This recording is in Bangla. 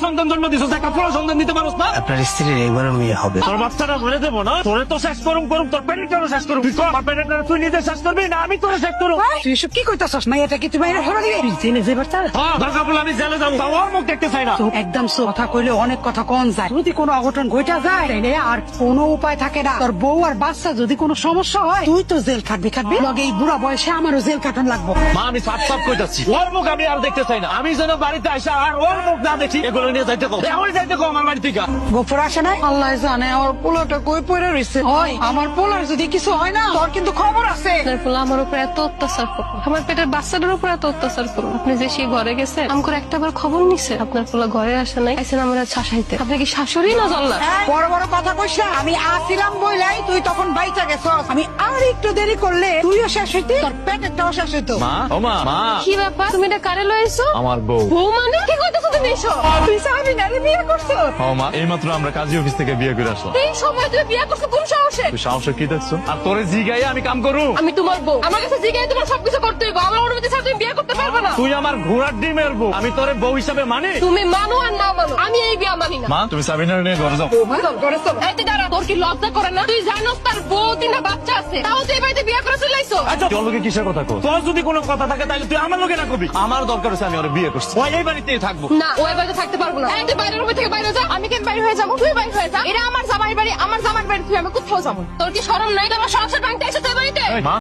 সন্তান জন্ম দিছিস, একটা পুরো সন্তান দিতে পারোস না? আপনার স্ত্রীর এইবারও মেয়ে হবে। তোর বাচ্চাটা মেরে দেবো না? তোরে তো শেষ করুম তোর পেটের শেষ করুম। তুই কর, আমার পেটের তুই নিজে শেষ করবি না আমি তোরে শেষ করুম? তুই এসব কি কইতাছস? মাইয়াটা কি তুই মাইরা ফেলা দিবি? তুই জেনে যাবার চাস? হ্যাঁ, দরকার পড়লে আমি জেলে যাবো, তাও ওর মুখ দেখতে চাই না। তো একদম কথা কইলে অনেক কথা কন যায়। যদি কোনো অঘটন ঘটা যায় তাইলে আর কোনো উপায় থাকে না। তোর বউ আর বাচ্চা যদি কোনো সমস্যা হয় তুই তো জেল খাটবি। লগে এই বুড়া বয়সে আমারও জেল কাটান লাগবো। মা, আমি সাপ কইতাছি, ওর মুখ আমি আর দেখতে চাই না। আমি যেন বাড়িতে আসা আর ওর মুখ না দেখি, এগুলো নিয়ে যাইতে কো। এখনই যাইতে কো আমার বাড়ি থেকে। গোফর আসে নাই? আল্লাহ জানে আমার পোলাটা কই পড়ে রইছে। হয় আমার পোলার যদি কিছু হয় না তোর কিন্তু খবর আছে। আপনার পোলা আমার উপর এত অত্যাচার করলো, আমার পেটের বাচ্চাটার উপর এত অত্যাচার করলো। আপনি যে সেই ঘরে গেছে আমাকে একটাবার খবর নিছে? আপনার পোলা ঘরে আসে নাই, আইসেন আমার শাসাইতে। আপনি কি শাশুড়ি না জল্লা? বড় বড় কথা কইস না। আমি আসিলাম বইলাই তুই তখন বাইচা গেছস। আমি আর একটু দেরি করলে তুইও শেষ হইতি, তোর পেটেরটাও শেষ হইতো। মা, ও মা, মা, কি ব্যাপার? তুমি এটা কারে লইছো? আমার বউ। বউ মানে কি কইতেছো তুমি এসব? তুই সাহাবি নারী বিয়ে করছো? ও মা, এইমাত্র আমরা কাজী অফিস থেকে বিয়ে করে আসলাম। এই সময় তুমি বিয়ে করছো কোন সাহসে? তুই সাহসে কি দেখছো? আর তোরে জিগাইয়ে আমি কাম করুম? আমি তোমার বউ, আমার কাছে জিগাই তোমার সবকিছু করতে হইব। আমার অনুমতি ছাড়া তুমি বিয়ে করতে পারবে না। তুই আমার ঘোড়ার ডিমের বউ, আমি তোরে বউ হিসাবে মানি? তুমি মানো আর না মানো, আমি এই বিয়ে মানি না। মা, তুমি সাবিনার নিয়ে ঘরে যাও। এই তুই দাঁড়া, তোর কি লজ্জা করে না? তুই জানোস তার বউ তিনটা বাচ্চা আছে, তাও তুই এই বাড়িতে বিয়ে করে চলে আইছো? আচ্ছা, তোর লোকে কিসের কথা কর? তোর যদি কোনো কথা থাকে তাহলে তুই আমার লোকে না কবি। আমার দরকার হচ্ছে আমি ওরে বিয়ে করছি, ওই এই বাড়িতেই থাকবো। না, ও এই বাড়িতে থাকতে পারবো না। এই তুই বাইরের রুম থেকে বাইরে যা। আমি কেন বাইরে হয়ে যাবো? তুই বাইরে হয়ে যা। এটা আমার জামাই বাড়ি, আমার জামাই বাড়ি, তুই আমি কোথাও যাবো। তোর কি শরম নাই? তোমার সংসার ভাঙতে এসেছে এই বাড়িতে? মা,